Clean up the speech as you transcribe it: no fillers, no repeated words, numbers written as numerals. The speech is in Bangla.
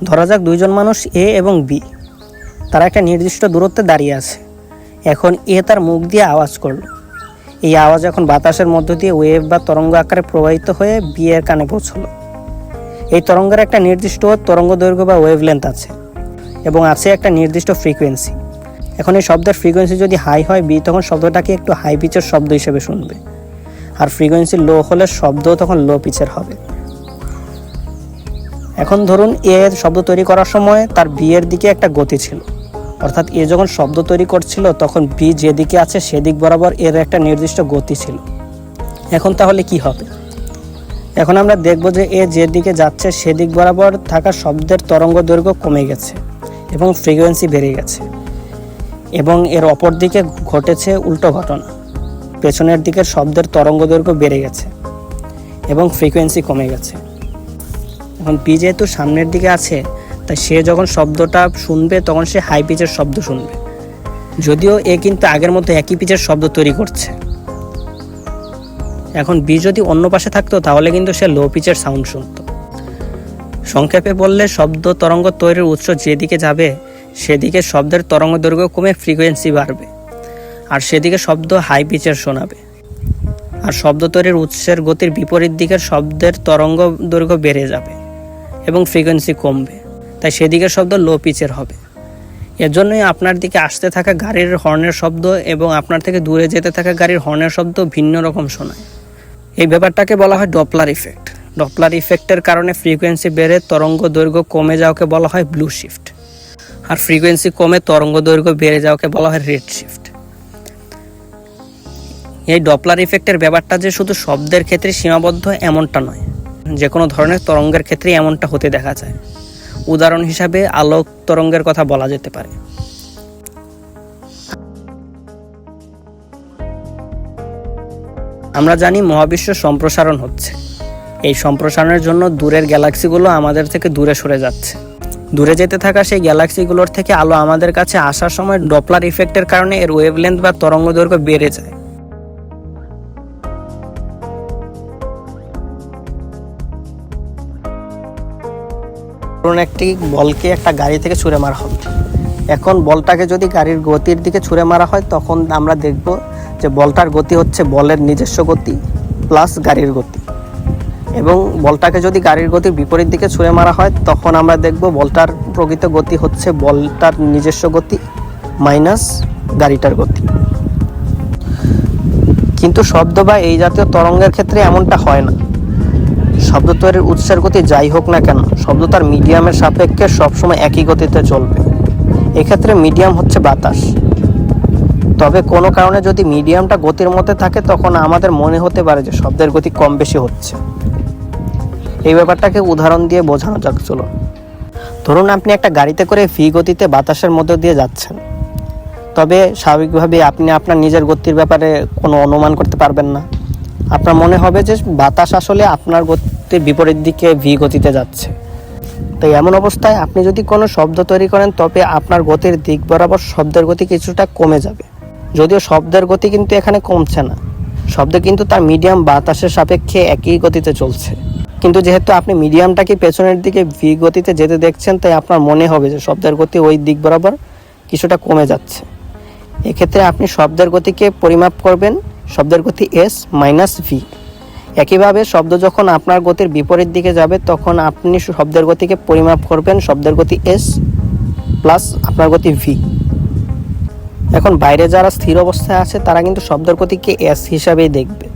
ধরা যাক দুইজন মানুষ এ এবং বি, তারা একটা নির্দিষ্ট দূরত্বে দাঁড়িয়ে আছে। এখন এ তার মুখ দিয়ে আওয়াজ করলো। এই আওয়াজ এখন বাতাসের মধ্য দিয়ে ওয়েভ বা তরঙ্গ আকারে প্রবাহিত হয়ে বি এর কানে পৌঁছলো। এই তরঙ্গের একটা নির্দিষ্ট তরঙ্গ দৈর্ঘ্য বা ওয়েভ লেন্থ আছে এবং আছে একটা নির্দিষ্ট ফ্রিকোয়েন্সি। এখন এই শব্দের ফ্রিকোয়েন্সি যদি হাই হয়, বি তখন শব্দটাকে একটু হাই পিচের শব্দ হিসেবে শুনবে, আর ফ্রিকোয়েন্সি লো হলে শব্দও তখন লো পিচের হবে। এখন ধরুন এ এর শব্দ তৈরি করার সময় তার বি এর দিকে একটা গতি ছিল, অর্থাৎ এ যখন শব্দ তৈরি করছিল তখন বি যেদিকে আছে সেদিক বরাবর এর একটা নির্দিষ্ট গতি ছিল। এখন তাহলে কি হবে? এখন আমরা দেখব যে এ যেদিকে যাচ্ছে সেদিক বরাবর থাকা শব্দের তরঙ্গ দৈর্ঘ্য কমে গেছে এবং ফ্রিকোয়েন্সি বেড়ে গেছে, এবং এর অপর দিকে ঘটেছে উল্টো ঘটনা। পেছনের দিকের শব্দের তরঙ্গ দৈর্ঘ্য বেড়ে গেছে এবং ফ্রিকোয়েন্সি কমে গেছে। এখন বি যেহেতু সামনের দিকে আছে, তাই সে যখন শব্দটা শুনবে তখন সে হাই পিচের শব্দ শুনবে, যদিও এ কিন্তু আগের মতো একই পিচের শব্দ তৈরি করছে। এখন বি যদি অন্য পাশে থাকতো তাহলে কিন্তু সে লো পিচের সাউন্ড শুনতো। সংক্ষেপে বললে, শব্দ তরঙ্গ তৈরির উৎস যেদিকে যাবে সেদিকে শব্দের তরঙ্গ দৈর্ঘ্য কমে ফ্রিকোয়েন্সি বাড়বে, আর সেদিকে শব্দ হাই পিচের শোনাবে। আর শব্দ তৈরির উৎসের গতির বিপরীত দিকের শব্দের তরঙ্গ দৈর্ঘ্য বেড়ে যাবে এবং ফ্রিকোয়েন্সি কমবে, তাই সেদিকের শব্দ লো পিচের হবে। এর জন্যই আপনার দিকে আসতে থাকা গাড়ির হর্নের শব্দ এবং আপনার থেকে দূরে যেতে থাকা গাড়ির হর্নের শব্দ ভিন্ন রকম শোনায়। এই ব্যাপারটাকে বলা হয় ডপলার ইফেক্ট। ডপলার ইফেক্টের কারণে ফ্রিকোয়েন্সি বেড়ে তরঙ্গ দৈর্ঘ্য কমে যাওয়াকে বলা হয় ব্লু শিফট, আর ফ্রিকোয়েন্সি কমে তরঙ্গ দৈর্ঘ্য বেড়ে যাওয়াকে বলা হয় রেড শিফট। এই ডপলার ইফেক্টের ব্যাপারটা যে শুধু শব্দের ক্ষেত্রে সীমাবদ্ধ এমনটা নয়, যে কোনো ধরনের তরঙ্গের ক্ষেত্রে এমনটা হতে দেখা যায়। উদাহরণ হিসাবে আলোক তরঙ্গের কথা বলা যেতে পারে। আমরা জানি মহাবিশ্ব সম্প্রসারণ হচ্ছে। এই সম্প্রসারণের জন্য দূরের গ্যালাক্সিগুলো আমাদের থেকে দূরে সরে যাচ্ছে। দূরে যেতে থাকা সেই গ্যালাক্সিগুলোর থেকে আলো আমাদের কাছে আসার সময় ডপলার ইফেক্টের কারণে এর ওয়েভলেন্থ বা তরঙ্গ দৈর্ঘ্য বেড়ে যায়। ধরুন একটি বলকে একটা গাড়ি থেকে ছুঁড়ে মারা হবে। এখন বলটাকে যদি গাড়ির গতির দিকে ছুঁড়ে মারা হয়, তখন আমরা দেখব যে বলটার গতি হচ্ছে বলের নিজস্ব গতি প্লাস গাড়ির গতি, এবং বলটাকে যদি গাড়ির গতির বিপরীত দিকে ছুঁড়ে মারা হয় তখন আমরা দেখব বলটার প্রকৃত গতি হচ্ছে বলটার নিজস্ব গতি মাইনাস গাড়িটার গতি। কিন্তু শব্দ বা এই জাতীয় তরঙ্গের ক্ষেত্রে এমনটা হয় না। শব্দ তৈরির উৎসের গতি যাই হোক না কেন, শব্দ তার মিডিয়ামের সাপেক্ষে সবসময় একই গতিতে চলবে। এক্ষেত্রে মিডিয়াম হচ্ছে বাতাস। তবে কোনো কারণে যদি মিডিয়ামটা গতির মধ্যে থাকে তখন আমাদের মনে হতে পারে যে শব্দের গতি কম বেশি হচ্ছে। এই ব্যাপারটাকে উদাহরণ দিয়ে বোঝানো যাক। চলো, ধরুন আপনি একটা গাড়িতে করে ভি গতিতে বাতাসের মধ্য দিয়ে যাচ্ছেন, তবে স্বাভাবিকভাবে আপনি আপনার নিজের গতির ব্যাপারে কোনো অনুমান করতে পারবেন না। আপনার মনে হবে যে বাতাস আসলে আপনার গতির বিপরীত দিকে ভি গতিতে যাচ্ছে। তাই এমন অবস্থায় আপনি যদি কোনো শব্দ তৈরি করেন তবে আপনার গতির দিক বরাবর শব্দের গতি কিছুটা কমে যাবে, যদিও শব্দের গতি কিন্তু এখানে কমছে না। শব্দ কিন্তু তার মিডিয়াম বাতাসের সাপেক্ষে একই গতিতে চলছে, কিন্তু যেহেতু আপনি মিডিয়ামটাকে পেছনের দিকে ভি গতিতে যেতে দেখছেন, তাই আপনার মনে হবে যে শব্দের গতি ওই দিক বরাবর কিছুটা কমে যাচ্ছে। এক্ষেত্রে আপনি শব্দের গতিকে পরিমাপ করবেন শব্দের গতি এস মাইনাস ভি। একইভাবে শব্দ যখন আপনার গতির বিপরীত দিকে যাবে তখন আপনি শব্দের গতিকে পরিমাপ করবেন শব্দের গতি এস প্লাস আপনার গতি ভি। এখন বাইরে যারা স্থির অবস্থায় আছে তারা কিন্তু শব্দের গতিকে এস হিসাবেই দেখবে,